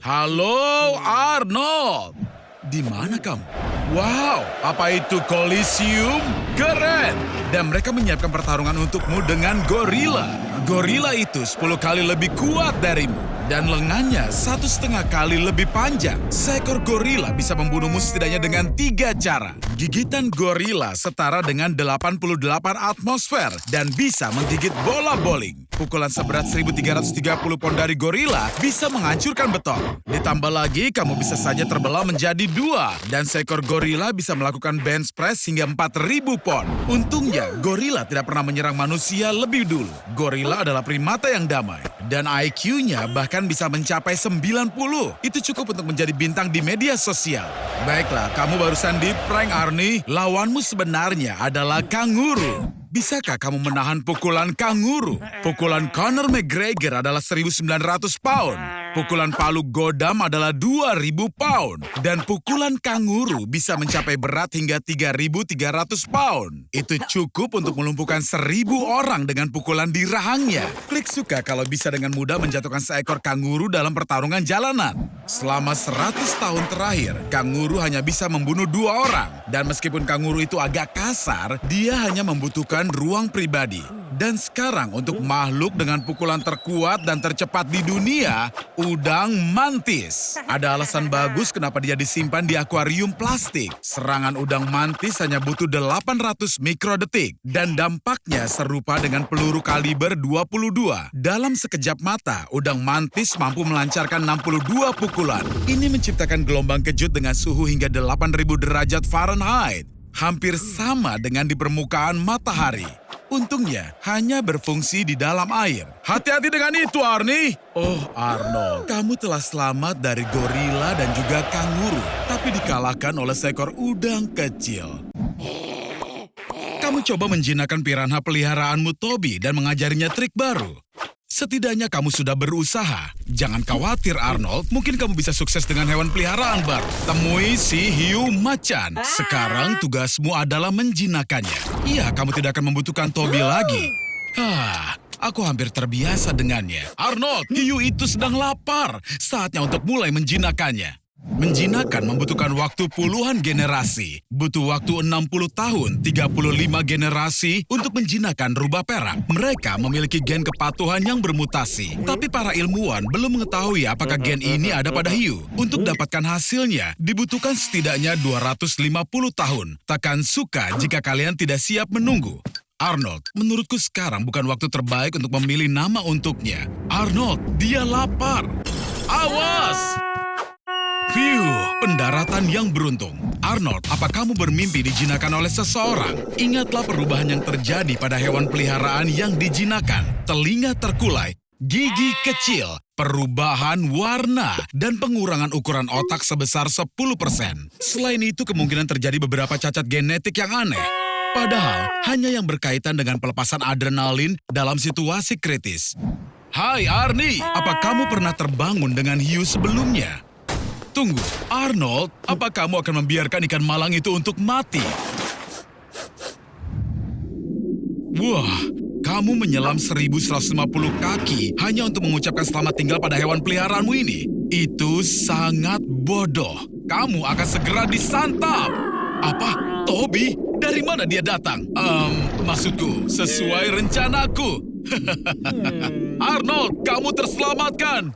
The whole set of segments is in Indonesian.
Halo, Arnold. Di mana kamu? Wow, apa itu Coliseum? Keren! Dan mereka menyiapkan pertarungan untukmu dengan gorila. Gorila itu 10 kali lebih kuat darimu. Dan lengannya 1,5 kali lebih panjang. Seekor gorila bisa membunuhmu setidaknya dengan 3 cara. Gigitan gorila setara dengan 88 atmosfer dan bisa menggigit bola bowling. Pukulan seberat 1.330 pon dari gorila bisa menghancurkan beton. Ditambah lagi, kamu bisa saja terbelah menjadi 2. Dan seekor gorila bisa melakukan bench press hingga 4.000 pon. Untungnya, gorila tidak pernah menyerang manusia lebih dulu. Gorila adalah primata yang damai. Dan IQ-nya bahkan bisa mencapai 90. Itu cukup untuk menjadi bintang di media sosial. Baiklah, kamu barusan di prank Arnie. Lawanmu sebenarnya adalah kanguru. Bisakah kamu menahan pukulan kanguru? Pukulan Conor McGregor adalah 1.900 pound. Pukulan palu godam adalah 2.000 pound. Dan pukulan kanguru bisa mencapai berat hingga 3.300 pound. Itu cukup untuk melumpuhkan 1.000 orang dengan pukulan di rahangnya. Klik suka kalau bisa dengan mudah menjatuhkan seekor kanguru dalam pertarungan jalanan. Selama 100 tahun terakhir, kanguru hanya bisa membunuh 2 orang. Dan meskipun kanguru itu agak kasar, dia hanya membutuhkan ruang pribadi. Dan sekarang untuk makhluk dengan pukulan terkuat dan tercepat di dunia, udang mantis. Ada alasan bagus kenapa dia disimpan di akuarium plastik. Serangan udang mantis hanya butuh 800 mikrodetik. Dan dampaknya serupa dengan peluru kaliber 22. Dalam sekejap mata, udang mantis mampu melancarkan 62 pukulan. Ini menciptakan gelombang kejut dengan suhu hingga 8.000 derajat Fahrenheit. Hampir sama dengan di permukaan matahari. Untungnya, hanya berfungsi di dalam air. Hati-hati dengan itu, Arnie. Oh, Arnold, kamu telah selamat dari gorila dan juga kanguru, tapi dikalahkan oleh seekor udang kecil. Kamu coba menjinakkan piranha peliharaanmu, Toby, dan mengajarinya trik baru. Setidaknya kamu sudah berusaha. Jangan khawatir, Arnold. Mungkin kamu bisa sukses dengan hewan peliharaan baru. Temui si hiu macan. Sekarang tugasmu adalah menjinakkannya. Iya, kamu tidak akan membutuhkan Toby lagi. Aku hampir terbiasa dengannya. Arnold, hiu itu sedang lapar. Saatnya untuk mulai menjinakkannya. Menjinakkan membutuhkan waktu puluhan generasi. Butuh waktu 60 tahun, 35 generasi untuk menjinakkan rubah perak. Mereka memiliki gen kepatuhan yang bermutasi. Tapi para ilmuwan belum mengetahui apakah gen ini ada pada hiu. Untuk dapatkan hasilnya, dibutuhkan setidaknya 250 tahun. Takkan suka jika kalian tidak siap menunggu. Arnold, menurutku sekarang bukan waktu terbaik untuk memilih nama untuknya. Arnold, dia lapar. Awas! Phew, pendaratan yang beruntung. Arnold, apa kamu bermimpi dijinakkan oleh seseorang? Ingatlah perubahan yang terjadi pada hewan peliharaan yang dijinakkan. Telinga terkulai, gigi kecil, perubahan warna, dan pengurangan ukuran otak sebesar 10%. Selain itu, kemungkinan terjadi beberapa cacat genetik yang aneh. Padahal, hanya yang berkaitan dengan pelepasan adrenalin dalam situasi kritis. Hai Arnie, apa kamu pernah terbangun dengan hiu sebelumnya? Tunggu, Arnold, apa kamu akan membiarkan ikan malang itu untuk mati? Wah, kamu menyelam 1.150 kaki hanya untuk mengucapkan selamat tinggal pada hewan peliharaanmu ini. Itu sangat bodoh. Kamu akan segera disantap. Apa? Toby? Dari mana dia datang? Maksudku, sesuai rencanaku. Arnold, kamu terselamatkan.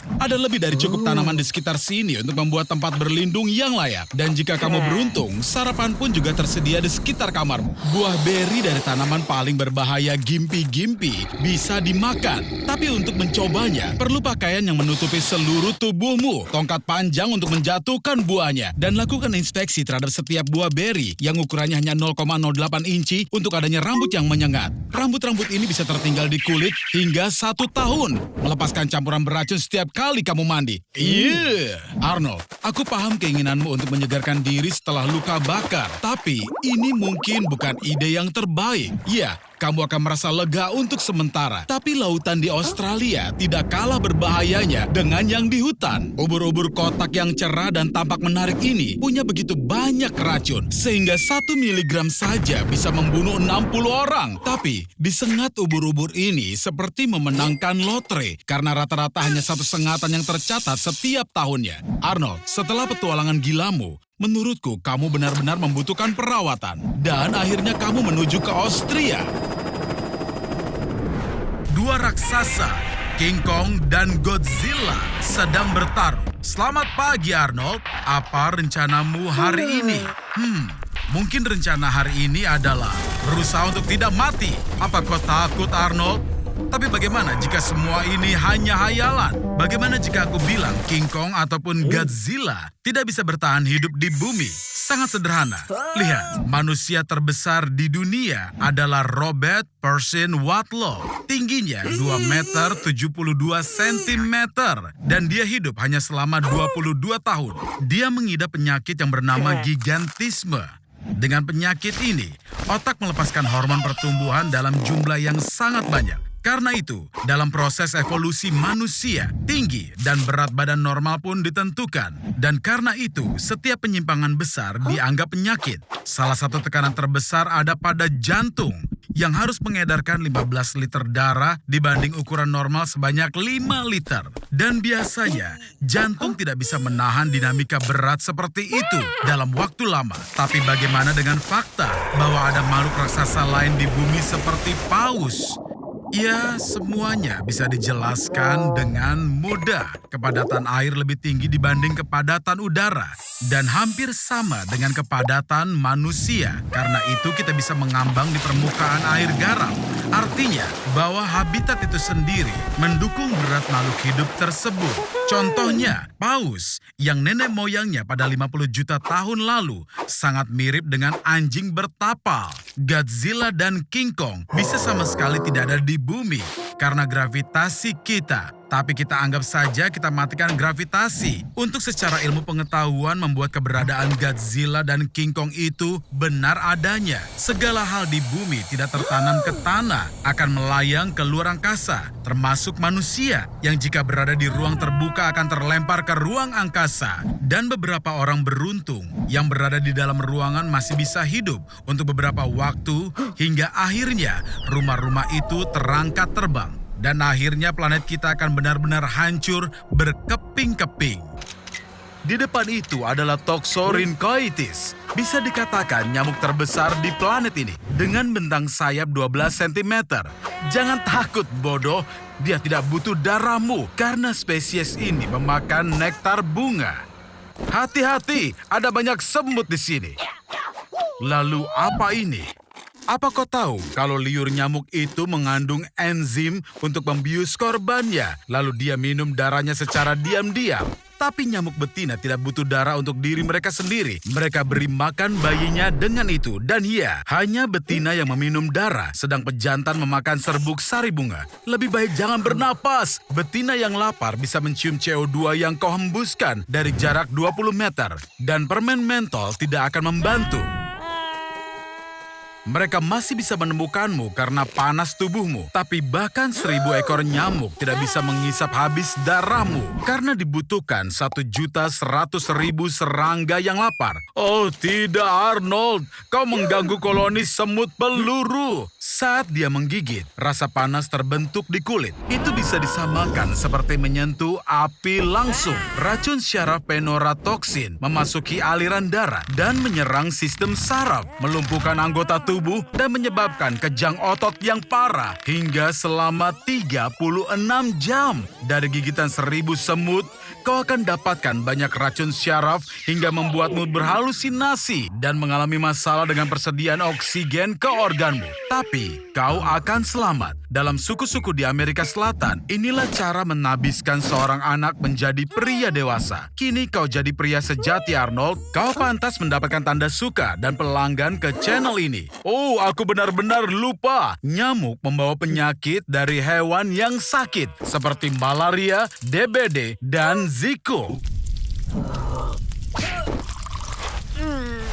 Ada lebih dari cukup tanaman di sekitar sini untuk membuat tempat berlindung yang layak. Dan jika kamu beruntung, sarapan pun juga tersedia di sekitar kamarmu. Buah beri dari tanaman paling berbahaya gimpi-gimpi bisa dimakan. Tapi untuk mencobanya, perlu pakaian yang menutupi seluruh tubuhmu, tongkat panjang untuk menjatuhkan buahnya, dan lakukan inspeksi terhadap setiap buah beri yang ukurannya hanya 0,08 inci untuk adanya rambut yang menyengat. Rambut-rambut ini bisa tertinggal di kulit hingga 1 tahun, melepaskan campuran beracun setiap kali kamu mandi. Arnold, aku paham keinginanmu untuk menyegarkan diri setelah luka bakar. Tapi ini mungkin bukan ide yang terbaik. Ya, kamu akan merasa lega untuk sementara. Tapi lautan di Australia tidak kalah berbahayanya dengan yang di hutan. Ubur-ubur kotak yang cerah dan tampak menarik ini punya begitu banyak racun, sehingga 1 miligram saja bisa membunuh 60 orang. Tapi, disengat ubur-ubur ini seperti memenangkan lotre, karena rata-rata hanya 1 sengatan yang tercatat setiap tahunnya. Arnold, setelah petualangan gilamu, menurutku kamu benar-benar membutuhkan perawatan. Dan akhirnya kamu menuju ke Austria. 2 raksasa, King Kong dan Godzilla, sedang bertarung. Selamat pagi, Arnold. Apa rencanamu hari ini? Mungkin rencana hari ini adalah berusaha untuk tidak mati. Apa kau takut, Arnold? Tapi bagaimana jika semua ini hanya hayalan? Bagaimana jika aku bilang King Kong ataupun Godzilla tidak bisa bertahan hidup di bumi? Sangat sederhana. Lihat, manusia terbesar di dunia adalah Robert Pershing Wadlow. Tingginya 2 meter 72 sentimeter. Dan dia hidup hanya selama 22 tahun. Dia mengidap penyakit yang bernama gigantisme. Dengan penyakit ini, otak melepaskan hormon pertumbuhan dalam jumlah yang sangat banyak. Karena itu, dalam proses evolusi manusia, tinggi dan berat badan normal pun ditentukan. Dan karena itu, setiap penyimpangan besar dianggap penyakit. Salah satu tekanan terbesar ada pada jantung, yang harus mengedarkan 15 liter darah dibanding ukuran normal sebanyak 5 liter. Dan biasanya, jantung tidak bisa menahan dinamika berat seperti itu dalam waktu lama. Tapi bagaimana dengan fakta bahwa ada makhluk raksasa lain di bumi seperti paus? Ya, semuanya bisa dijelaskan dengan mudah. Kepadatan air lebih tinggi dibanding kepadatan udara. Dan hampir sama dengan kepadatan manusia. Karena itu kita bisa mengambang di permukaan air garam. Artinya bahwa habitat itu sendiri mendukung berat makhluk hidup tersebut. Contohnya, paus yang nenek moyangnya pada 50 juta tahun lalu sangat mirip dengan anjing bertapal. Godzilla dan King Kong bisa sama sekali tidak ada di bumi karena gravitasi kita. Tapi kita anggap saja kita matikan gravitasi. Untuk secara ilmu pengetahuan membuat keberadaan Godzilla dan King Kong itu benar adanya. Segala hal di bumi tidak tertanam ke tanah, akan melayang ke luar angkasa. Termasuk manusia yang jika berada di ruang terbuka akan terlempar ke ruang angkasa. Dan beberapa orang beruntung yang berada di dalam ruangan masih bisa hidup untuk beberapa waktu hingga akhirnya rumah-rumah itu terangkat terbang. Dan akhirnya planet kita akan benar-benar hancur berkeping-keping. Di depan itu adalah Toxoryncoides. Bisa dikatakan nyamuk terbesar di planet ini. Dengan bentang sayap 12 cm. Jangan takut, bodoh. Dia tidak butuh darahmu karena spesies ini memakan nektar bunga. Hati-hati, ada banyak semut di sini. Lalu apa ini? Apa kau tahu kalau liur nyamuk itu mengandung enzim untuk membius korbannya, lalu dia minum darahnya secara diam-diam? Tapi nyamuk betina tidak butuh darah untuk diri mereka sendiri. Mereka beri makan bayinya dengan itu. Dan ya, hanya betina yang meminum darah, sedang pejantan memakan serbuk sari bunga. Lebih baik jangan bernapas. Betina yang lapar bisa mencium CO2 yang kau hembuskan dari jarak 20 meter. Dan permen mentol tidak akan membantu. Mereka masih bisa menemukanmu karena panas tubuhmu. Tapi bahkan 1000 ekor nyamuk tidak bisa menghisap habis darahmu. Karena dibutuhkan 1.100.000 serangga yang lapar. Oh tidak, Arnold. Kau mengganggu koloni semut peluru. Saat dia menggigit, rasa panas terbentuk di kulit. Itu bisa disamakan seperti menyentuh api langsung. Racun syaraf penoratoxin memasuki aliran darah dan menyerang sistem saraf, melumpuhkan anggota tubuh dan menyebabkan kejang otot yang parah hingga selama 36 jam. Dari gigitan 1000 semut, kau akan dapatkan banyak racun syaraf hingga membuatmu berhalusinasi dan mengalami masalah dengan persediaan oksigen ke organmu. Tapi kau akan selamat. Dalam suku-suku di Amerika Selatan, inilah cara menabiskan seorang anak menjadi pria dewasa. Kini kau jadi pria sejati, Arnold. Kau pantas mendapatkan tanda suka dan pelanggan ke channel ini. Oh, aku benar-benar lupa. Nyamuk membawa penyakit dari hewan yang sakit, seperti malaria, DBD, dan Zika.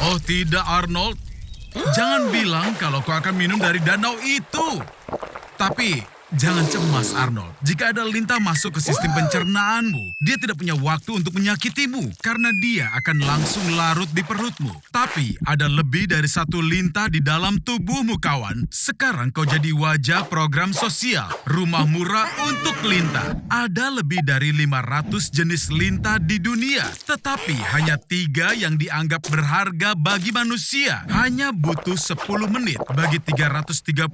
Oh tidak, Arnold. Jangan bilang kalau kau akan minum dari danau itu. Tapi jangan cemas, Arnold. Jika ada lintah masuk ke sistem pencernaanmu, dia tidak punya waktu untuk menyakitimu karena dia akan langsung larut di perutmu. Tapi ada lebih dari satu lintah di dalam tubuhmu, kawan. Sekarang kau jadi wajah program sosial, rumah murah untuk lintah. Ada lebih dari 500 jenis lintah di dunia, tetapi hanya 3 yang dianggap berharga bagi manusia. Hanya butuh 10 menit bagi 335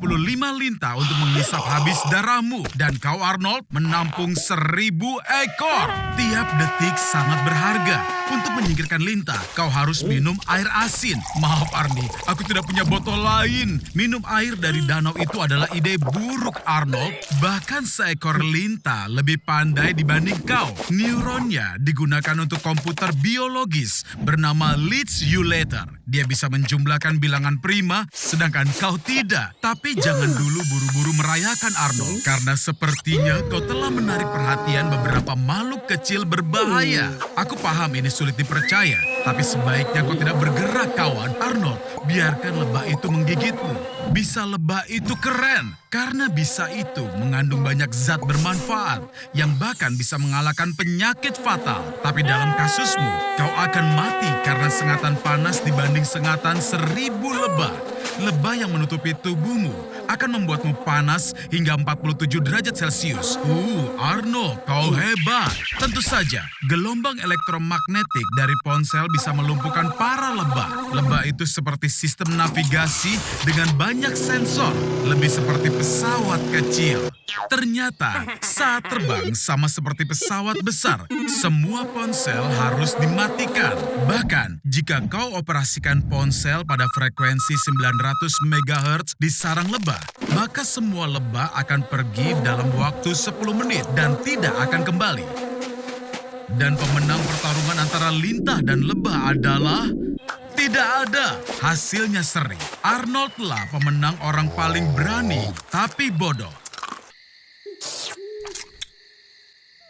lintah untuk menghisap habis darahmu. Dan kau, Arnold, menampung 1000 ekor. Tiap detik sangat berharga. Untuk menyingkirkan lintah, kau harus minum air asin. Maaf, Arnie, aku tidak punya botol lain. Minum air dari danau itu adalah ide buruk, Arnold. Bahkan seekor lintah lebih pandai dibanding kau. Neuronnya digunakan untuk komputer biologis bernama Leeds Ulator. Dia bisa menjumlahkan bilangan prima, sedangkan kau tidak. Tapi jangan dulu buru-buru merayakan, Arnold, karena sepertinya kau telah menarik perhatian beberapa makhluk kecil berbahaya. Aku paham ini sulit dipercaya, tapi sebaiknya kau tidak bergerak, kawan. Arnold, biarkan lebah itu menggigitmu. Bisa lebah itu keren, karena bisa itu mengandung banyak zat bermanfaat yang bahkan bisa mengalahkan penyakit fatal. Tapi dalam kasusmu, kau akan mati karena sengatan panas dibanding sengatan 1000 lebah. Lebah yang menutupi tubuhmu akan membuatmu panas hingga 47 derajat Celcius. Arnold, kau hebat. Tentu saja, gelombang elektromagnetik dari ponsel bisa melumpuhkan para lebah. Lebah itu seperti sistem navigasi dengan banyak sensor, lebih seperti pesawat kecil. Ternyata, saat terbang sama seperti pesawat besar, semua ponsel harus dimatikan. Bahkan, jika kau operasikan ponsel pada frekuensi 900 MHz di sarang lebah, maka semua lebah akan pergi dalam waktu 10 menit dan tidak akan kembali. Dan pemenang pertarungan antara lintah dan lebah adalah... Tidak ada. Hasilnya seri. Arnold lah pemenang orang paling berani, tapi bodoh.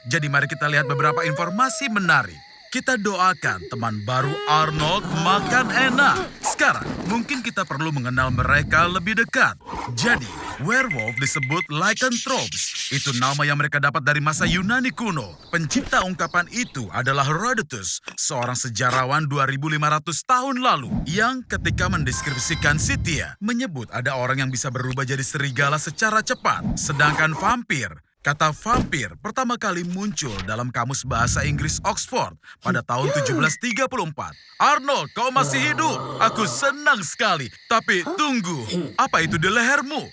Jadi mari kita lihat beberapa informasi menarik. Kita doakan teman baru Arnold makan enak. Sekarang, mungkin kita perlu mengenal mereka lebih dekat. Jadi, werewolf disebut lycanthropes. Itu nama yang mereka dapat dari masa Yunani kuno. Pencipta ungkapan itu adalah Herodotus, seorang sejarawan 2500 tahun lalu, yang ketika mendeskripsikan Scythia, menyebut ada orang yang bisa berubah jadi serigala secara cepat. Sedangkan vampir, kata vampir pertama kali muncul dalam Kamus Bahasa Inggris Oxford pada tahun 1734. Arnold, kau masih hidup. Aku senang sekali. Tapi tunggu, apa itu di lehermu?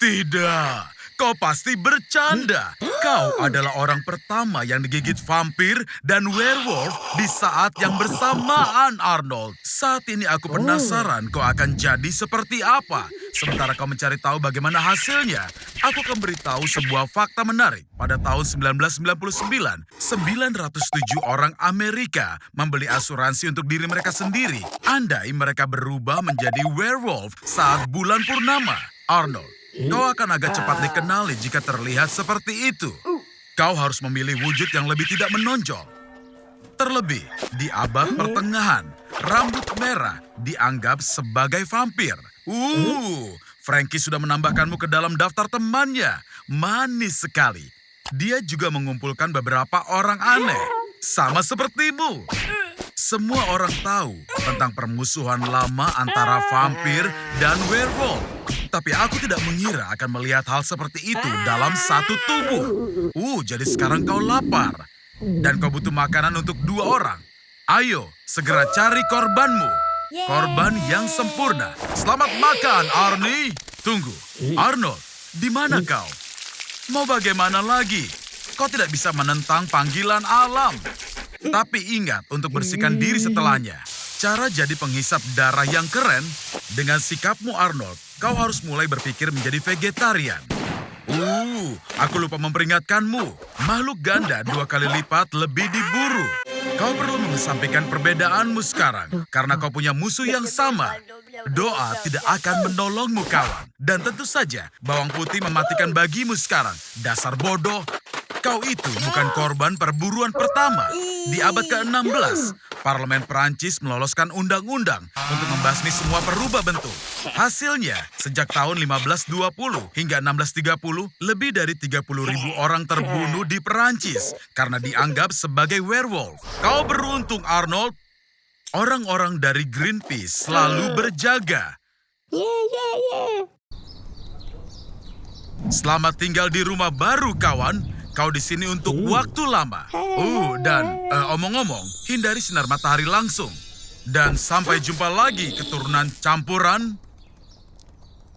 Tidak, kau pasti bercanda. Kau adalah orang pertama yang digigit vampir dan werewolf di saat yang bersamaan, Arnold. Saat ini aku penasaran kau akan jadi seperti apa. Sementara kau mencari tahu bagaimana hasilnya, aku akan beritahu sebuah fakta menarik. Pada tahun 1999, 907 orang Amerika membeli asuransi untuk diri mereka sendiri. Andai mereka berubah menjadi werewolf saat bulan purnama. Arnold, kau akan agak cepat dikenali jika terlihat seperti itu. Kau harus memilih wujud yang lebih tidak menonjol. Terlebih, di abad pertengahan, rambut merah dianggap sebagai vampir. Frankie sudah menambahkanmu ke dalam daftar temannya. Manis sekali. Dia juga mengumpulkan beberapa orang aneh. Sama sepertimu. Semua orang tahu tentang permusuhan lama antara vampir dan werewolf. Tapi aku tidak mengira akan melihat hal seperti itu dalam satu tubuh. Jadi sekarang kau lapar. Dan kau butuh makanan untuk 2 orang. Ayo, segera cari korbanmu. Korban yang sempurna. Selamat makan, Arnie. Tunggu, Arnold, di mana kau? Mau bagaimana lagi? Kau tidak bisa menentang panggilan alam. Tapi ingat untuk bersihkan diri setelahnya. Cara jadi penghisap darah yang keren, dengan sikapmu Arnold, kau harus mulai berpikir menjadi vegetarian. Aku lupa memperingatkanmu. Makhluk ganda 2 kali lipat lebih diburu. Kau perlu mengesampingkan perbedaanmu sekarang, karena kau punya musuh yang sama. Doa tidak akan menolongmu, kawan. Dan tentu saja, bawang putih mematikan bagimu sekarang. Dasar bodoh. Kau itu bukan korban perburuan pertama. Di abad ke-16, Parlemen Perancis meloloskan undang-undang untuk membasmi semua perubah bentuk. Hasilnya, sejak tahun 1520 hingga 1630, lebih dari 30.000 orang terbunuh di Perancis karena dianggap sebagai werewolf. Kau beruntung, Arnold. Orang-orang dari Greenpeace selalu berjaga. Selamat tinggal di rumah baru, kawan. Kau di sini untuk waktu lama. Dan omong-omong, hindari sinar matahari langsung. Dan sampai jumpa lagi, keturunan campuran.